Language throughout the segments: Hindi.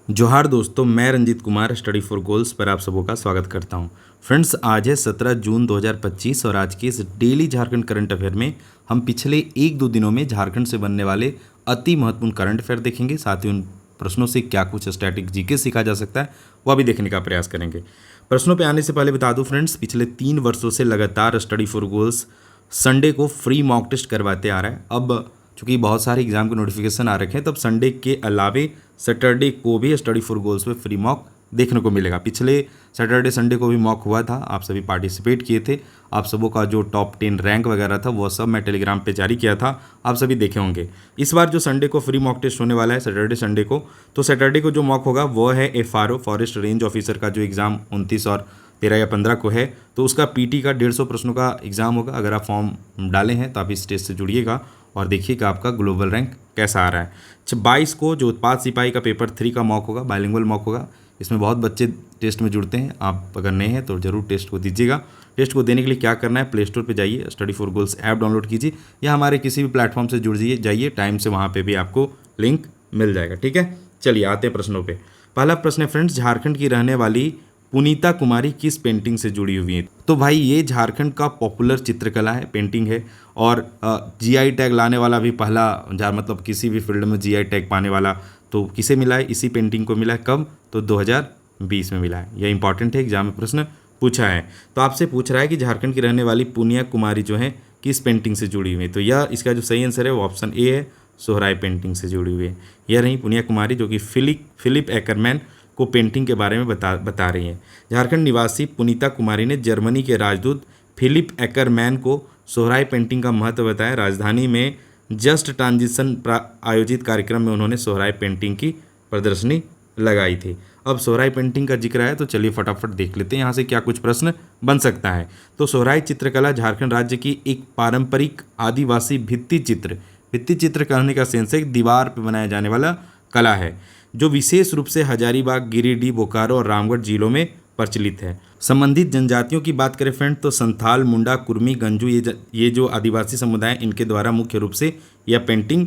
जोहार दोस्तों, मैं Ranjeet Kumar study for goals पर आप सबों का स्वागत करता हूं। फ्रेंड्स, आज है 17 जून 2025 और आज के इस डेली झारखंड करंट अफेयर में हम पिछले एक दो दिनों में झारखंड से बनने वाले अति महत्वपूर्ण करंट अफेयर देखेंगे। साथ ही उन प्रश्नों से क्या कुछ स्टैटिक जीके सीखा जा सकता है वह भी देखने का प्रयास करेंगे। प्रश्नों पर आने से पहले बता दूँ फ्रेंड्स, पिछले 3 वर्षों से लगातार स्टडी फॉर गोल्स संडे को फ्री मॉक टेस्ट करवाते आ रहा है। अब चूंकि बहुत सारे एग्जाम के नोटिफिकेशन आ रखे हैं, तब संडे के अलावे सैटरडे को भी स्टडी फॉर गोल्स में फ्री मॉक देखने को मिलेगा। पिछले सैटरडे संडे को भी मॉक हुआ था, आप सभी पार्टिसिपेट किए थे। आप सबों का जो टॉप 10 रैंक वगैरह था वो सब मैं टेलीग्राम पे जारी किया था, आप सभी देखे होंगे। इस बार जो संडे को फ्री मॉक टेस्ट होने वाला है सैटरडे संडे को, तो सैटरडे को जो मॉक होगा वो है FRO फॉरेस्ट रेंज ऑफिसर का जो एग्ज़ाम 29 और 13 या 15 को है, तो उसका PT का 150 प्रश्नों का एग्ज़ाम होगा। अगर आप फॉर्म डाले हैं तो आप इस टेस्ट से जुड़िएगा और देखिएगा आपका ग्लोबल रैंक कैसा आ रहा है। 22 को जो उत्पाद सिपाही का पेपर 3 का मॉक होगा, बाइलिंगुअल मॉक होगा। इसमें बहुत बच्चे टेस्ट में जुड़ते हैं, आप अगर नए हैं तो ज़रूर टेस्ट को दीजिएगा। टेस्ट को देने के लिए क्या करना है, प्ले स्टोर पर जाइए, study for goals app download कीजिए या हमारे किसी भी प्लेटफॉर्म से जुड़ जाइए टाइम से, वहाँ पर भी आपको लिंक मिल जाएगा। ठीक है, चलिए आते हैं प्रश्नों पर। पहला प्रश्न है फ्रेंड्स, झारखंड की रहने वाली पुनीता कुमारी किस पेंटिंग से जुड़ी हुई है? तो भाई ये झारखंड का पॉपुलर चित्रकला है, पेंटिंग है और GI टैग लाने वाला भी पहला मतलब किसी भी फील्ड में GI टैग पाने वाला तो किसे मिला है? इसी पेंटिंग को मिला है। कब? तो 2020 में मिला है। यह इंपॉर्टेंट है, एग्जाम में प्रश्न पूछा है। तो आपसे पूछ रहा है कि झारखंड की रहने वाली पुनिया कुमारी जो है किस पेंटिंग से जुड़ी हुई है? तो यह इसका जो सही आंसर है वो ऑप्शन ए है, सोहराय पेंटिंग से जुड़ी हुई है। यह रही पुनिया कुमारी जो कि फिलिप एकरमैन को पेंटिंग के बारे में बता रही हैं। झारखंड निवासी पुनीता कुमारी ने जर्मनी के राजदूत फिलिप एकरमैन को सोहराय पेंटिंग का महत्व बताया। राजधानी में जस्ट ट्रांजिशन आयोजित कार्यक्रम में उन्होंने सोहराय पेंटिंग की प्रदर्शनी लगाई थी। अब सोहराय पेंटिंग का जिक्र है तो चलिए फटाफट देख लेते हैं यहाँ से क्या कुछ प्रश्न बन सकता है। तो सोहराय चित्रकला झारखंड राज्य की एक पारंपरिक आदिवासी भित्ति चित्र कहने का सेंस एक दीवार पर बनाया जाने वाला कला है जो विशेष रूप से हजारीबाग, गिरिडीह, बोकारो और रामगढ़ जिलों में प्रचलित है। संबंधित जनजातियों की बात करें फ्रेंड तो संथाल, मुंडा, कुर्मी, गंजू ये जो आदिवासी समुदाय इनके द्वारा मुख्य रूप से यह पेंटिंग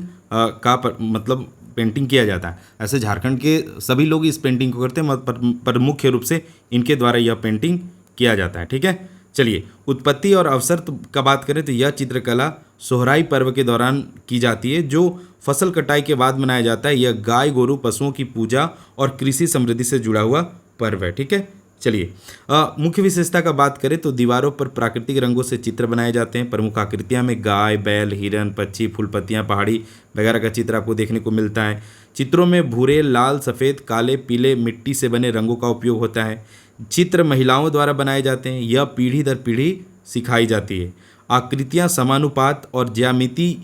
पेंटिंग किया जाता है। ऐसे झारखंड के सभी लोग इस पेंटिंग को करते हैं पर मुख्य रूप से इनके द्वारा यह पेंटिंग किया जाता है। ठीक है, चलिए उत्पत्ति और अवसर का बात करें तो यह चित्रकला सोहराई पर्व के दौरान की जाती है जो फसल कटाई के बाद मनाया जाता है। यह गाय गोरु पशुओं की पूजा और कृषि समृद्धि से जुड़ा हुआ पर्व है। ठीक है, चलिए मुख्य विशेषता का बात करें तो दीवारों पर प्राकृतिक रंगों से चित्र बनाए जाते हैं। प्रमुख आकृतियां में गाय, बैल, हिरन, पक्षी, फूल पत्तियां, पहाड़ी वगैरह का चित्र आपको देखने को मिलता है। चित्रों में भूरे, लाल, सफ़ेद, काले, पीले, मिट्टी से बने रंगों का उपयोग होता है। चित्र महिलाओं द्वारा बनाए जाते हैं। यह पीढ़ी दर पीढ़ी सिखाई जाती है। आकृतियाँ समानुपात और ज्यामिति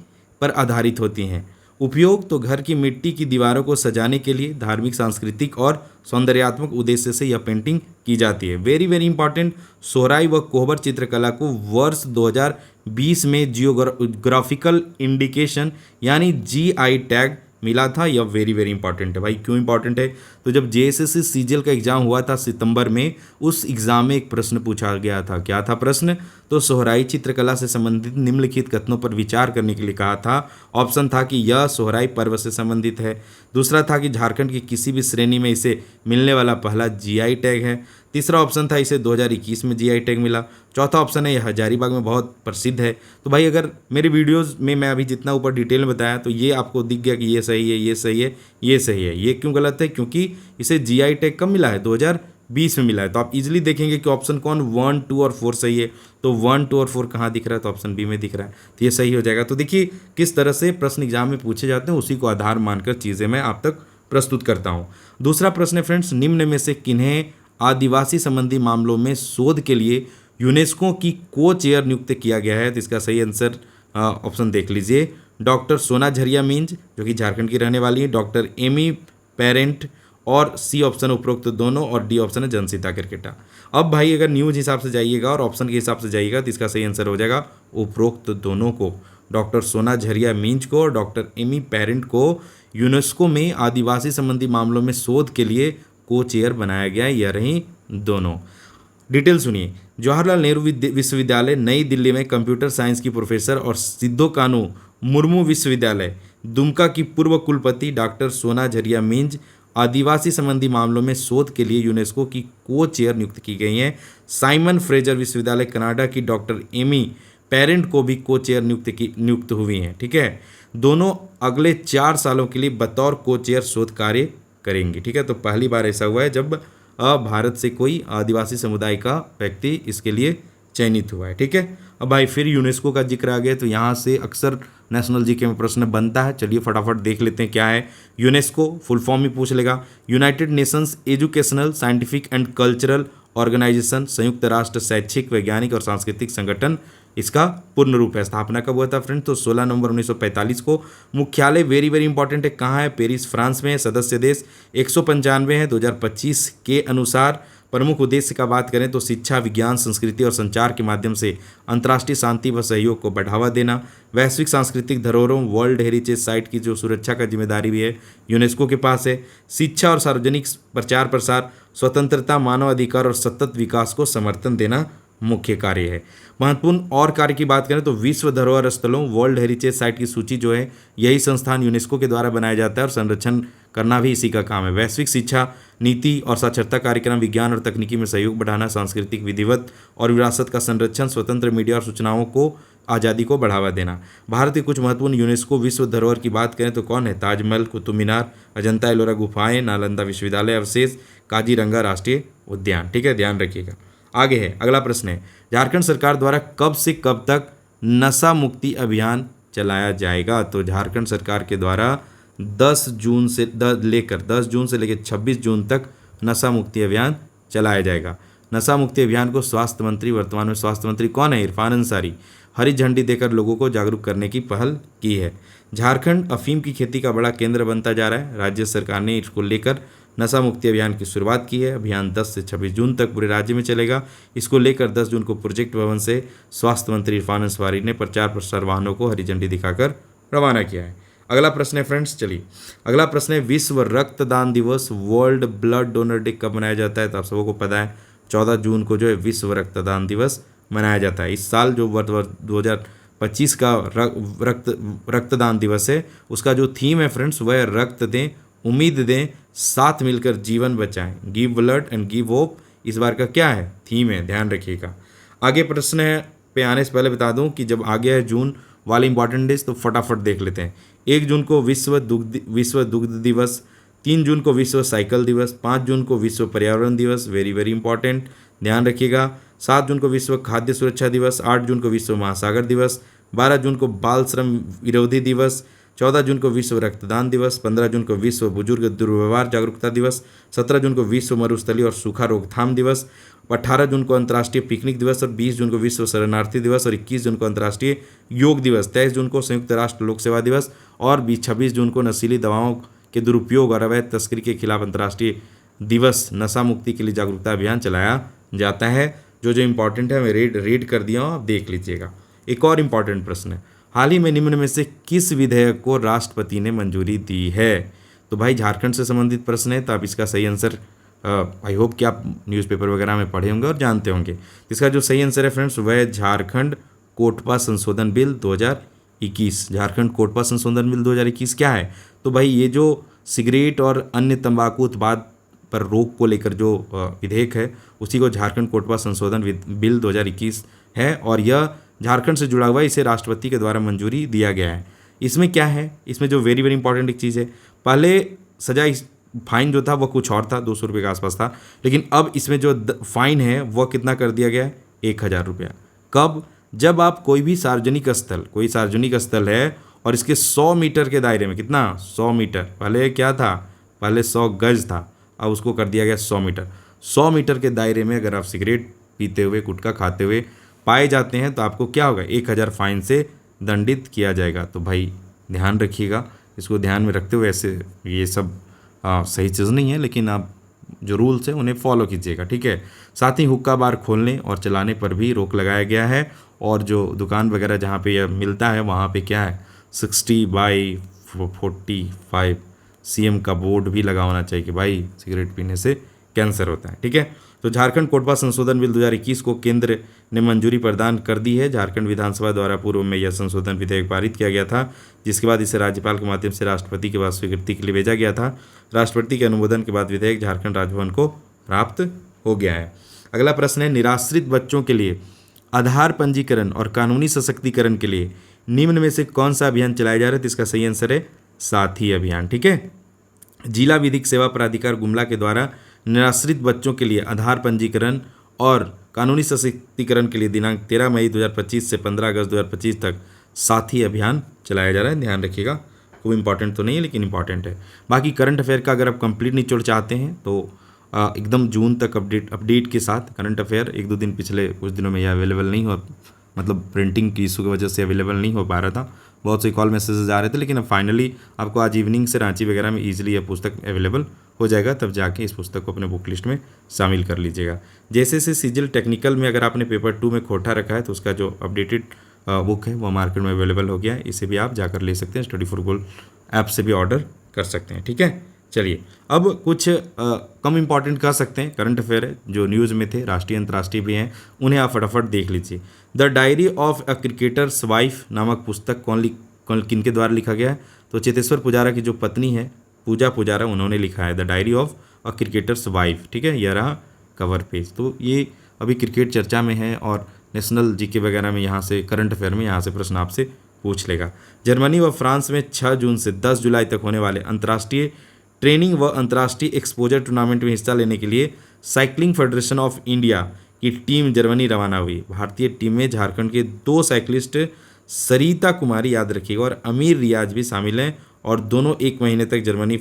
पर आधारित होती हैं। उपयोग तो घर की मिट्टी की दीवारों को सजाने के लिए, धार्मिक, सांस्कृतिक और सौंदर्यात्मक उद्देश्य से यह पेंटिंग की जाती है। वेरी वेरी इंपॉर्टेंट, सोहराई व कोहबर चित्रकला को वर्ष 2020 में जियोग्राफिकल इंडिकेशन यानी GI टैग मिला था। यह वेरी वेरी इंपॉर्टेंट है भाई। क्यों इंपॉर्टेंट है? तो जब JSSC CGL का एग्जाम हुआ था सितंबर में, उस एग्जाम में एक प्रश्न पूछा गया था। क्या था प्रश्न? तो सोहराई चित्रकला से संबंधित निम्नलिखित कथनों पर विचार करने के लिए कहा था। ऑप्शन था कि यह सोहराई पर्व से संबंधित है। दूसरा था कि झारखंड की किसी भी श्रेणी में इसे मिलने वाला पहला GI टैग है। तीसरा ऑप्शन था इसे 2021 में GI टैग मिला। चौथा ऑप्शन है यह हजारीबाग में बहुत प्रसिद्ध है। तो भाई अगर मेरे वीडियोस में मैं अभी जितना ऊपर डिटेल में बताया तो ये आपको दिख गया कि ये सही है, ये सही है, ये सही है। ये क्यों गलत है? क्योंकि इसे GI टैग कब मिला है? 2020 में मिला है। तो आप इजीली देखेंगे कि ऑप्शन कौन 1, 2 और 4 सही है। तो 1, 2 और 4 कहाँ दिख रहा है? तो ऑप्शन बी में दिख रहा है, तो ये सही हो जाएगा। तो देखिए किस तरह से प्रश्न एग्जाम में पूछे जाते हैं, उसी को आधार मानकर चीज़ें मैं आप तक प्रस्तुत करता हूँ। दूसरा प्रश्न है फ्रेंड्स, निम्न में से किन्हें आदिवासी संबंधी मामलों में शोध के लिए यूनेस्को की को-चेयर नियुक्त किया गया है? तो इसका सही आंसर ऑप्शन देख लीजिए, डॉक्टर सोना झरिया मींज जो कि झारखंड की रहने वाली है, डॉक्टर एमी पेरेंट और C ऑप्शन उपरोक्त दोनों और D ऑप्शन है जनसीता क्रिकेटा। अब भाई अगर न्यूज हिसाब से जाइएगा और ऑप्शन के हिसाब से जाइएगा तो इसका सही आंसर हो जाएगा उपरोक्त दोनों को, डॉक्टर सोना झरिया मींज को और डॉक्टर एमी पेरेंट को यूनेस्को में आदिवासी संबंधी मामलों में शोध के लिए को-चेयर बनाया गया है। यह रही दोनों। डिटेल सुनिए, जवाहरलाल नेहरू विश्वविद्यालय नई दिल्ली में कंप्यूटर साइंस की प्रोफेसर और सिद्धो कानू मुर्मू विश्वविद्यालय दुमका की पूर्व कुलपति डॉक्टर सोना झरिया मींज आदिवासी संबंधी मामलों में शोध के लिए यूनेस्को की को चेयर नियुक्त की गई हैं। साइमन फ्रेजर विश्वविद्यालय कनाडा की डॉक्टर एमी पेरेंट को भी को चेयर नियुक्त हुई हैं। ठीक है, दोनों अगले 4 सालों के लिए बतौर को चेयर शोध कार्य करेंगे। ठीक है, तो पहली बार ऐसा हुआ है जब भारत से कोई आदिवासी समुदाय का व्यक्ति इसके लिए चयनित हुआ है। ठीक है, अब भाई फिर यूनेस्को का जिक्र आ गया तो यहाँ से अक्सर नेशनल जीके में प्रश्न बनता है। चलिए फटाफट देख लेते हैं क्या है यूनेस्को। फुल फॉर्म ही पूछ लेगा, United Nations Educational Scientific and Cultural Organization, संयुक्त राष्ट्र शैक्षिक वैज्ञानिक और सांस्कृतिक संगठन इसका पूर्ण रूप है। स्थापना कब हुआ था फ्रेंड? तो 16 नवंबर 1945 को। मुख्यालय वेरी वेरी इंपॉर्टेंट है, कहाँ है? पेरिस फ्रांस में है। सदस्य देश 195 है 2025 के अनुसार। प्रमुख उद्देश्य का बात करें तो शिक्षा, विज्ञान, संस्कृति और संचार के माध्यम से अंतर्राष्ट्रीय शांति व सहयोग को बढ़ावा देना। वैश्विक सांस्कृतिक धरोहरों वर्ल्ड हेरिटेज साइट की जो सुरक्षा का जिम्मेदारी भी है यूनेस्को के पास है। शिक्षा और सार्वजनिक प्रचार प्रसार, स्वतंत्रता, मानव अधिकार और सतत विकास को समर्थन देना मुख्य कार्य है। महत्वपूर्ण और कार्य की बात करें तो विश्व धरोहर स्थलों वर्ल्ड हेरिटेज साइट की सूची जो है यही संस्थान यूनेस्को के द्वारा बनाया जाता है और संरक्षण करना भी इसी का काम है। वैश्विक शिक्षा नीति और साक्षरता कार्यक्रम, विज्ञान और तकनीकी में सहयोग बढ़ाना, सांस्कृतिक विधिवत और विरासत का संरक्षण, स्वतंत्र मीडिया और सूचनाओं को आज़ादी को बढ़ावा देना। भारत के कुछ महत्वपूर्ण यूनेस्को विश्व धरोहर की बात करें तो कौन है? ताजमहल, कुतुब मीनार, अजंता एलोरा गुफाएं, नालंदा विश्वविद्यालय अवशेष, काजीरंगा राष्ट्रीय उद्यान। ठीक है, ध्यान रखिएगा। आगे है अगला प्रश्न है, झारखंड सरकार द्वारा कब से कब तक नशा मुक्ति अभियान चलाया जाएगा? तो झारखंड सरकार के द्वारा 10 जून से लेकर 26 जून तक नशा मुक्ति अभियान चलाया जाएगा। नशा मुक्ति अभियान को स्वास्थ्य मंत्री, वर्तमान में स्वास्थ्य मंत्री कौन है? इरफान अंसारी, हरी झंडी देकर लोगों को जागरूक करने की पहल की है। झारखंड अफीम की खेती का बड़ा केंद्र बनता जा रहा है। राज्य सरकार ने इसको लेकर नशा मुक्ति अभियान की शुरुआत की है। अभियान 10 से 26 जून तक पूरे राज्य में चलेगा। इसको लेकर 10 जून को प्रोजेक्ट भवन से स्वास्थ्य मंत्री इरफान अंसारी ने प्रचार प्रसार वाहनों को हरी झंडी दिखाकर रवाना किया है। अगला प्रश्न है फ्रेंड्स, चलिए अगला प्रश्न है, विश्व रक्तदान दिवस वर्ल्ड ब्लड डोनर डे कब मनाया जाता है? तो आप सबको पता है 14 जून को जो है विश्व रक्तदान दिवस मनाया जाता है। इस साल जो 2025 का रक्तदान दिवस है उसका जो थीम है फ्रेंड्स वह है रक्त दें, उम्मीद दें, साथ मिलकर जीवन बचाएं, give blood and give hope. इस बार का क्या है? थीम है, ध्यान रखिएगा। आगे प्रश्न है पे आने से पहले बता दूं कि जब आगे है जून वाले इंपॉर्टेंट डेज तो फटाफट देख लेते हैं। 1 जून को विश्व दुग्ध दिवस, 3 जून को विश्व साइकिल दिवस, 5 जून को विश्व पर्यावरण दिवस, वेरी वेरी इंपॉर्टेंट, ध्यान रखिएगा। 7 जून को विश्व खाद्य सुरक्षा दिवस, 8 जून को विश्व महासागर दिवस, 12 जून को बाल श्रम विरोधी दिवस, 14 जून को विश्व रक्तदान दिवस, 15 जून को विश्व बुजुर्ग दुर्व्यवहार जागरूकता दिवस, 17 जून को विश्व मरुस्थलीय और सूखा रोकथाम दिवस, 18 जून को अंतर्राष्ट्रीय पिकनिक दिवस और 20 जून को विश्व शरणार्थी दिवस और 21 जून को अंतर्राष्ट्रीय योग दिवस, 23 जून को संयुक्त राष्ट्र लोक सेवा दिवस और 26 जून को नशीली दवाओं के दुरुपयोग और अवैध तस्करी के खिलाफ अंतर्राष्ट्रीय दिवस नशा मुक्ति के लिए जागरूकता अभियान चलाया जाता है। जो इंपॉर्टेंट है मैं रीड कर दिया हूँ, आप देख लीजिएगा। एक और इम्पॉर्टेंट प्रश्न है, हाल ही में निम्न में से किस विधेयक को राष्ट्रपति ने मंजूरी दी है? तो भाई झारखंड से संबंधित प्रश्न है, तो आप इसका सही आंसर आई होप कि आप न्यूज़पेपर वगैरह में पढ़े होंगे और जानते होंगे। इसका जो सही आंसर है फ्रेंड्स वह है झारखंड कोटपा संशोधन बिल 2021। झारखंड कोटपा संशोधन बिल 2021 क्या है? तो भाई ये जो सिगरेट और अन्य तंबाकू उत्पाद पर रोक को लेकर जो विधेयक है उसी को झारखंड कोटपा संशोधन बिल 2021 है और यह झारखंड से जुड़ा हुआ है। इसे राष्ट्रपति के द्वारा मंजूरी दिया गया है। इसमें क्या है? इसमें जो वेरी वेरी इंपॉर्टेंट एक चीज़ है, पहले सजा फाइन जो था वह कुछ और था, 200 रुपये के आसपास था, लेकिन अब इसमें जो फाइन है वह कितना कर दिया गया है? 1000 रुपया। कब? जब आप कोई सार्वजनिक स्थल है और इसके 100 मीटर के दायरे में, कितना? 100 मीटर, पहले क्या था? पहले 100 गज था, अब उसको कर दिया गया 100 मीटर। 100 मीटर के दायरे में अगर आप सिगरेट पीते हुए, गुटखा खाते हुए पाए जाते हैं तो आपको क्या होगा? 1000 फाइन से दंडित किया जाएगा। तो भाई ध्यान रखिएगा, इसको ध्यान में रखते हुए ऐसे ये सब सही चीज़ नहीं है, लेकिन आप जो रूल्स हैं उन्हें फॉलो कीजिएगा, ठीक है। साथ ही हुक्का बार खोलने और चलाने पर भी रोक लगाया गया है और जो दुकान वगैरह जहाँ पे यह मिलता है वहाँ पे क्या है 60/45 cm का बोर्ड भी लगा होना चाहिए कि भाई सिगरेट पीने से कैंसर होता है। ठीक है, तो झारखंड कोटपा संशोधन बिल 2021 को केंद्र ने मंजूरी प्रदान कर दी है। झारखंड विधानसभा द्वारा पूर्व में यह संशोधन विधेयक पारित किया गया था, जिसके बाद इसे राज्यपाल के माध्यम से राष्ट्रपति के पास स्वीकृति के लिए भेजा गया था। राष्ट्रपति के अनुमोदन के बाद विधेयक झारखंड राजभवन को प्राप्त हो गया है। अगला प्रश्न है, निराश्रित बच्चों के लिए आधार पंजीकरण और कानूनी सशक्तिकरण के लिए निम्न में से कौन सा अभियान चलाया जा रहा है? तो इसका सही आंसर है साथी अभियान। ठीक है, जिला विधिक सेवा प्राधिकार गुमला के द्वारा निराश्रित बच्चों के लिए आधार पंजीकरण और कानूनी सशक्तिकरण के लिए दिनांक 13 मई 2025 से 15 अगस्त 2025 तक साथी अभियान चलाया जा रहा है। ध्यान रखिएगा, कोई इंपॉर्टेंट तो नहीं है लेकिन इंपॉर्टेंट है। बाकी करंट अफेयर का अगर आप कंप्लीट निचोड़ चाहते हैं तो एकदम जून तक अपडेट के साथ करंट अफेयर 1-2 दिन पिछले कुछ दिनों में यह अवेलेबल नहीं हो, मतलब प्रिंटिंग की इशू की वजह से अवेलेबल नहीं हो पा रहा था। बहुत से कॉल मैसेजेस आ रहे थे, लेकिन अब फाइनली आपको आज इवनिंग से रांची वगैरह में ईजिली यह पुस्तक अवेलेबल हो जाएगा। तब जाके इस पुस्तक को अपने बुक लिस्ट में शामिल कर लीजिएगा। जैसे से सिजिल टेक्निकल में अगर आपने पेपर 2 में खोटा रखा है तो उसका जो अपडेटेड बुक है वो मार्केट में अवेलेबल हो गया है। इसे भी आप जाकर ले सकते हैं, स्टडी फॉर गोल ऐप से भी ऑर्डर कर सकते हैं। ठीक है, चलिए अब कुछ कम इम्पॉर्टेंट कह सकते हैं करंट अफेयर है जो न्यूज़ में थे, राष्ट्रीय अंतर्राष्ट्रीय भी हैं, उन्हें आप फटाफट देख लीजिए। The diary of a cricketers wife नामक पुस्तक किन के द्वारा लिखा गया है? तो चेतेश्वर पुजारा की जो पत्नी है पूजा पुजारा, उन्होंने लिखा है the diary of a cricketers wife. ठीक है, यह रहा कवर पेज। तो ये अभी क्रिकेट चर्चा में है और नेशनल जीके वगैरह में यहाँ से करंट अफेयर में यहाँ से प्रश्न आपसे पूछ लेगा। जर्मनी व फ्रांस में 6 जून से 10 जुलाई तक होने वाले अंतर्राष्ट्रीय ट्रेनिंग व अंतर्राष्ट्रीय एक्सपोजर टूर्नामेंट में हिस्सा लेने के लिए साइकिलिंग फेडरेशन ऑफ इंडिया की टीम जर्मनी रवाना हुई। भारतीय टीम में झारखंड के 2 साइकिलिस्ट सरिता कुमारी, याद रखिएगा, और अमीर रियाज भी शामिल हैं और दोनों 1 महीने तक जर्मनी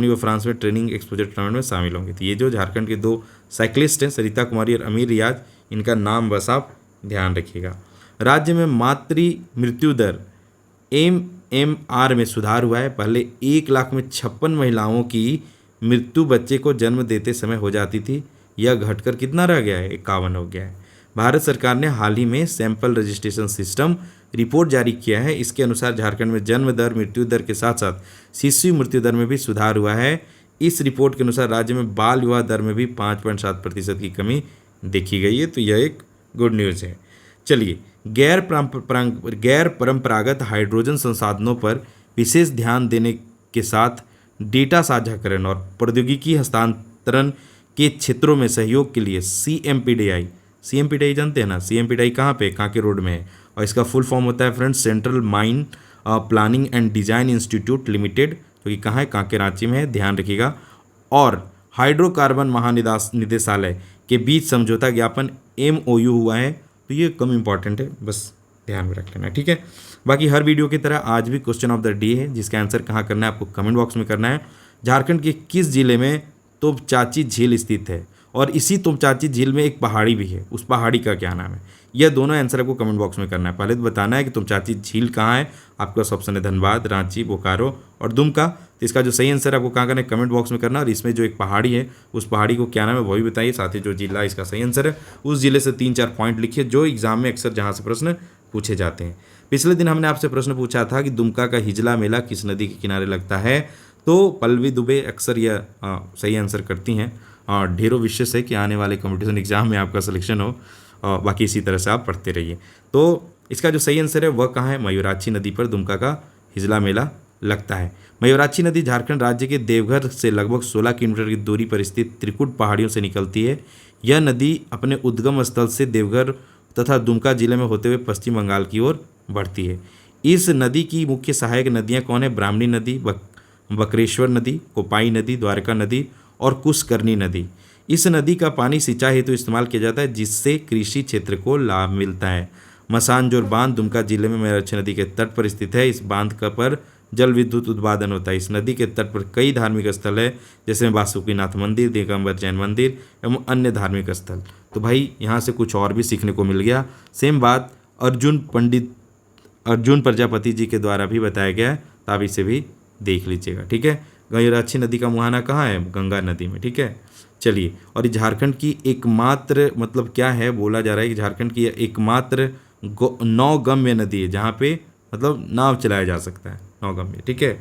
व फ्रांस में ट्रेनिंग एक्सपोजर टूर्नामेंट में शामिल होंगे। तो ये जो झारखंड के 2 साइकिलिस्ट हैं सरिता कुमारी और अमीर रियाज, इनका नाम बस आप ध्यान रखिएगा। राज्य में मातृ मृत्यु दर MMR में सुधार हुआ है। पहले 1 लाख में 56 महिलाओं की मृत्यु बच्चे को जन्म देते समय हो जाती थी, यह घटकर कितना रह गया है? 51 हो गया है। भारत सरकार ने हाल ही में सैंपल रजिस्ट्रेशन सिस्टम रिपोर्ट जारी किया है। इसके अनुसार झारखंड में जन्म दर, मृत्यु दर के साथ साथ शिशु मृत्यु दर में भी सुधार हुआ है। इस रिपोर्ट के अनुसार राज्य में बाल विवाह दर में भी 5.7% की कमी देखी गई है। तो यह एक गुड न्यूज़ है। चलिए, गैर परंपरागत हाइड्रोजन संसाधनों पर विशेष ध्यान देने के साथ डेटा साझाकरण और प्रौद्योगिकी हस्तांतरण के क्षेत्रों में सहयोग के लिए CMPDI जानते हैं ना? CMPDI कहाँ पे? कांके रोड में है और इसका फुल फॉर्म होता है friends central mine planning and design institute limited, जो कि कहाँ है? कांके रांची में है, ध्यान रखिएगा। और हाइड्रोकार्बन महानिदेशालय के बीच समझौता ज्ञापन MOU हुआ है। तो ये कम इम्पॉर्टेंट है, बस ध्यान में रख लेना। ठीक है, बाकी हर वीडियो की तरह आज भी क्वेश्चन ऑफ द डे है, जिसका आंसर कहाँ करना है आपको कमेंट बॉक्स में करना है। झारखंड के किस जिले में तोपचाची झील स्थित है? और इसी तोपचाची झील में एक पहाड़ी भी है, उस पहाड़ी का क्या नाम है? यह दोनों आंसर आपको कमेंट बॉक्स में करना है। पहले तो बताना है कि तोपचाची झील कहाँ है। आपका ऑप्शन है धनबाद, रांची, बोकारो और दुमका। तो इसका जो सही आंसर है आपको कहाँ करना है? कमेंट बॉक्स में करना। और इसमें जो एक पहाड़ी है उस पहाड़ी को क्या नाम है वो भी बताइए। साथ ही जो जिला इसका सही आंसर है उस जिले से 3-4 पॉइंट लिखिए, जो एग्जाम में अक्सर जहाँ से प्रश्न पूछे जाते हैं। पिछले दिन हमने आपसे प्रश्न पूछा था कि दुमका का हिजला मेला किस नदी के किनारे लगता है? तो पल्लवी दुबे अक्सर यह सही आंसर करती हैं। ढेरों विशेष है कि आने वाले कंपटीशन एग्जाम में आपका सिलेक्शन हो। बाकी इसी तरह से आप पढ़ते रहिए। तो इसका जो सही आंसर है वह कहाँ है? मयूराक्षी नदी पर दुमका का हिजला मेला लगता है। मयूराक्षी नदी झारखंड राज्य के देवघर से लगभग 16 किलोमीटर की दूरी पर स्थित त्रिकुट पहाड़ियों से निकलती है। यह नदी अपने उद्गम स्थल से देवघर तथा दुमका जिले में होते हुए पश्चिम बंगाल की ओर बढ़ती है। इस नदी की मुख्य सहायक नदियाँ कौन है? ब्राह्मणी नदी, बकरेश्वर नदी, कोपाई नदी, द्वारका नदी और कुशकर्णी नदी। इस नदी का पानी सिंचाई हेतु इस्तेमाल किया जाता है, जिससे कृषि क्षेत्र को लाभ मिलता है। मसानजोर बांध दुमका जिले में मयूराक्षी नदी के तट पर स्थित है। इस बांध का पर जल विद्युत उत्पादन होता है। इस नदी के तट पर कई धार्मिक स्थल है, जैसे बासुकीनाथ मंदिर, दिगंबर जैन मंदिर एवं अन्य धार्मिक स्थल। तो भाई यहाँ से कुछ और भी सीखने को मिल गया। सेम बात अर्जुन प्रजापति जी के द्वारा भी बताया गया है, तो आप इसे भी देख लीजिएगा। ठीक है, मयूराक्षी नदी का मुहाना कहाँ है? गंगा नदी में। ठीक है, चलिए, और ये झारखंड की एकमात्र, मतलब क्या है, बोला जा रहा है कि झारखंड की एकमात्र नौगम्य नदी है जहाँ पे मतलब नाव चलाया जा सकता है, नौगम्य। ठीक है,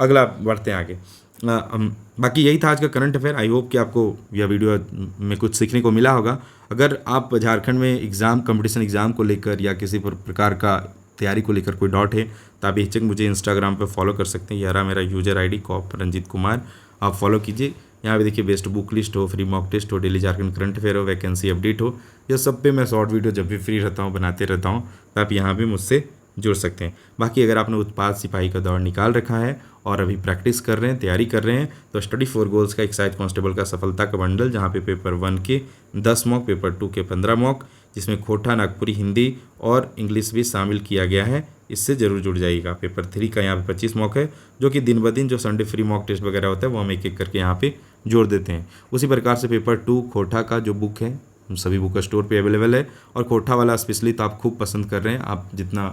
अगला बढ़ते हैं आगे। बाकी यही था आज का करंट अफेयर। आई होप कि आपको यह वीडियो में कुछ सीखने को मिला होगा। अगर आप झारखंड में एग्ज़ाम कंपटीशन एग्ज़ाम को लेकर या किसी प्रकार का तैयारी को लेकर कोई डाउट है तो आप बेहिचक मुझे इंस्टाग्राम पे फॉलो कर सकते हैं। यह रहा मेरा user ID cop Ranjeet Kumar, आप फॉलो कीजिए। यहाँ पे देखिए बेस्ट बुक लिस्ट हो, फ्री मॉक टेस्ट हो, डेली झारखंड करंट अफेयर हो, वैकेंसी अपडेट हो, यह सब पे मैं शॉर्ट वीडियो जब भी फ्री रहता हूँ बनाते रहता हूँ, तो आप यहाँ पे मुझसे जुड़ सकते हैं। बाकी अगर आपने उत्पाद सिपाही का दौर निकाल रखा है और अभी प्रैक्टिस कर रहे हैं, तैयारी कर रहे हैं, तो स्टडी फॉर गोल्स का एक्साइज कांस्टेबल का सफलता का बंडल, जहाँ पे पेपर 1 के 10 मॉक, पेपर 2 के 15 मॉक, जिसमें खोटा, नागपुरी, हिंदी और इंग्लिश भी शामिल किया गया है, इससे जरूर जुड़ जाइएगा। पेपर 3 का यहाँ पे 25 मॉक है, जो कि दिन ब दिन जो संडे फ्री मॉक टेस्ट वगैरह होता है वो हम एक एक करके यहाँ पे जोड़ देते हैं। उसी प्रकार से पेपर 2 खोटा का जो बुक है सभी बुक स्टोर पे अवेलेबल है, और खोटा वाला स्पेशली तो आप खूब पसंद कर रहे हैं। आप जितना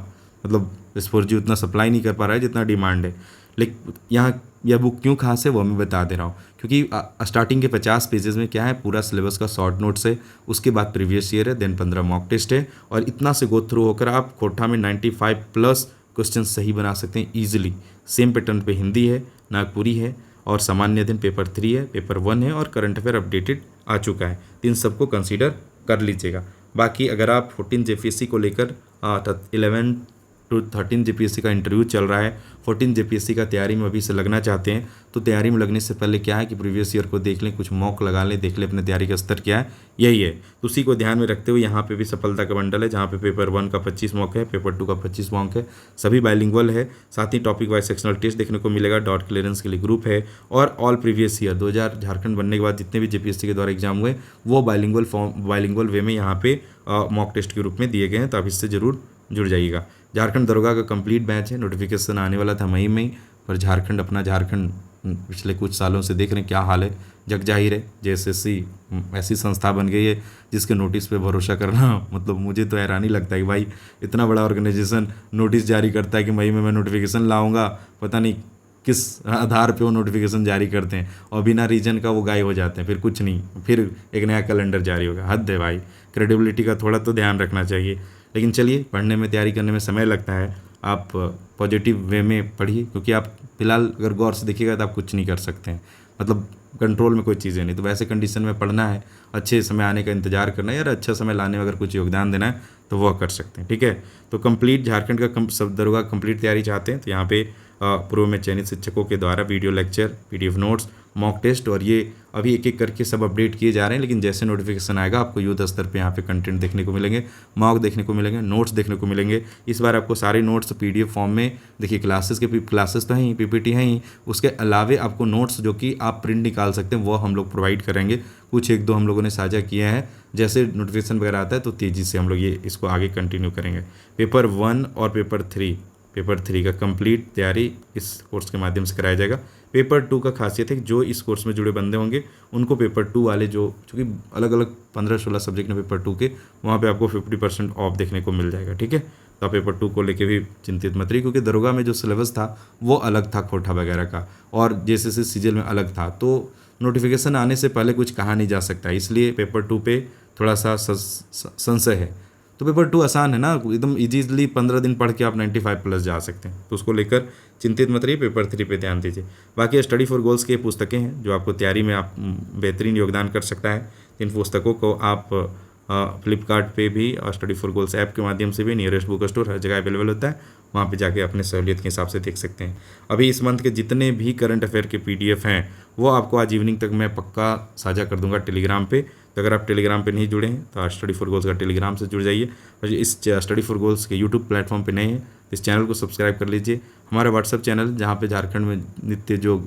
मतलब स्फूर्जी उतना सप्लाई नहीं कर पा रहा है जितना डिमांड है। लेकिन यहाँ यह बुक क्यों खास है वो मैं बता दे रहा हूँ, क्योंकि स्टार्टिंग के 50 पेजेस में क्या है, पूरा सिलेबस का शॉर्ट नोट्स है, उसके बाद प्रीवियस ईयर है, देन 15 मॉक टेस्ट है, और इतना से गो थ्रू होकर आप खोटा में 95+ क्वेश्चन सही बना सकते हैं ईजिली। सेम पैटर्न पे हिंदी है, नागपुरी है, और सामान्य अध्ययन पेपर 3 है, पेपर 1 है, और करंट अफेयर अपडेटेड आ चुका है। इन सबको कंसीडर कर लीजिएगा। बाकी अगर आप 14 जेपीएससी को लेकर 11 to 13 जेपीएससी का इंटरव्यू चल रहा है, 14 जेपीएससी का तैयारी में अभी से लगना चाहते हैं, तो तैयारी में लगने से पहले क्या है कि प्रीवियस ईयर को देख लें, कुछ मॉक लगा लें, देख लें अपने तैयारी का स्तर क्या है, यही है। तो उसी को ध्यान में रखते हुए यहाँ पे भी सफलता का बंडल है, जहाँ पे पेपर 1 का 25 मॉक है, पेपर 2 का 25 मॉक है, सभी बाइलिंगुअल है। साथ ही टॉपिक वाइज सेक्शनल टेस्ट देखने को मिलेगा, डॉट क्लियरेंस के लिए ग्रुप है, और ऑल प्रीवियस ईयर 2000 झारखंड बनने के बाद जितने भी जेपीएससी के द्वारा एग्जाम हुए वो बाइलिंगुअल वे में यहाँ पे मॉक टेस्ट के रूप में दिए गए हैं, तो आप इससे जरूर जुड़ जाइएगा। झारखंड दरोगा का कंप्लीट बैच है, नोटिफिकेशन आने वाला था मई में, पर झारखंड पिछले कुछ सालों से देख रहे हैं क्या हाल है। जग जाहिर है जेएसएससी ऐसी संस्था बन गई है जिसके नोटिस पे भरोसा करना, मतलब मुझे तो हैरानी लगता है कि भाई इतना बड़ा ऑर्गेनाइजेशन नोटिस जारी करता है कि मई में मैं नोटिफिकेशन लाऊंगा, पता नहीं किस आधार पे वो नोटिफिकेशन जारी करते हैं, और बिना रीजन का वो गायब हो जाते हैं, फिर कुछ नहीं, फिर एक नया कैलेंडर जारी होगा। हद है भाई, क्रेडिबिलिटी का थोड़ा तो ध्यान रखना चाहिए। लेकिन चलिए, पढ़ने में तैयारी करने में समय लगता है, आप पॉजिटिव वे में पढ़िए, क्योंकि आप फिलहाल अगर गौर से देखिएगा तो आप कुछ नहीं कर सकते हैं, मतलब कंट्रोल में कोई चीज़ें नहीं। तो वैसे कंडीशन में पढ़ना है, अच्छे समय आने का इंतजार करना है, यार अच्छा समय लाने में अगर कुछ योगदान देना है तो वह कर सकते हैं, ठीक है। तो कंप्लीट झारखंड का सब दरोगा कंप्लीट तैयारी चाहते हैं तो यहाँ पे पूर्व में चयनित शिक्षकों के द्वारा video lecture, PDF notes, mock test, और ये अभी एक एक करके सब अपडेट किए जा रहे हैं। लेकिन जैसे नोटिफिकेशन आएगा आपको युद्ध स्तर पे यहाँ पे कंटेंट देखने को मिलेंगे, मॉक देखने को मिलेंगे, नोट्स देखने को मिलेंगे। इस बार आपको सारे नोट्स पीडीएफ फॉर्म में, देखिए क्लासेस तो हैं ही, पीपीटी हैं ही, उसके अलावे आपको नोट्स जो कि आप प्रिंट निकाल सकते हैं वो हम लोग प्रोवाइड करेंगे। कुछ एक दो हम लोगों ने साझा किए हैं, जैसे नोटिफिकेशन वगैरह आता है तो तेज़ी से हम लोग ये इसको आगे कंटिन्यू करेंगे। पेपर 1 और पेपर 3 का कंप्लीट तैयारी इस कोर्स के माध्यम से कराया जाएगा। पेपर 2 का खासियत है कि जो इस कोर्स में जुड़े बंदे होंगे उनको पेपर 2 वाले जो चूँकि अलग अलग 15-16 सब्जेक्ट हैं पेपर 2 के, वहाँ पे आपको 50% ऑफ देखने को मिल जाएगा, ठीक है। तो आप पेपर 2 को लेके भी चिंतित मत रहिए, क्योंकि दरोगा में जो सिलेबस था वो अलग था खोटा वगैरह का, और जैसे सीजीएल में अलग था, तो नोटिफिकेशन आने से पहले कुछ कहा नहीं जा सकता, इसलिए पेपर 2 पे थोड़ा सा संशय है। तो पेपर 2 आसान है ना, एकदम इजीली 15 दिन पढ़ के आप 95+ जा सकते हैं, तो उसको लेकर चिंतित मत रहिए, पेपर 3 पे ध्यान दीजिए। बाकी स्टडी फॉर गोल्स की पुस्तकें हैं जो आपको तैयारी में आप बेहतरीन योगदान कर सकता है। इन पुस्तकों को आप फ्लिपकार्ट पे भी और स्टडी फॉर गोल्स ऐप के माध्यम से भी, नियरेस्ट बुक स्टोर हर जगह अवेलेबल होता है, वहाँ पे जाके अपने सहूलियत के हिसाब से देख सकते हैं। अभी इस मंथ के जितने भी करंट अफेयर के पीडीएफ हैं वो आपको आज इवनिंग तक मैं पक्का साझा कर दूंगा टेलीग्राम पे। तो अगर आप टेलीग्राम पे नहीं जुड़े हैं तो आज स्टडी फॉर गोल्स का टेलीग्राम से जुड़ जाइए, और इस स्टडी फॉर गोल्स के यूट्यूब प्लेटफॉर्म पे नए हैं इस चैनल को सब्सक्राइब कर लीजिए। हमारा व्हाट्सअप चैनल जहाँ पे झारखंड में नित्य जो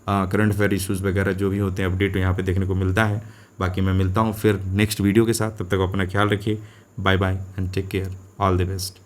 करंट अफेयर इशूज़ वगैरह जो भी होते हैं अपडेट यहाँ पे देखने को मिलता है। बाकी मैं मिलता हूँ फिर नेक्स्ट वीडियो के साथ, तब तक अपना ख्याल रखिए। Bye bye and take care, all the best.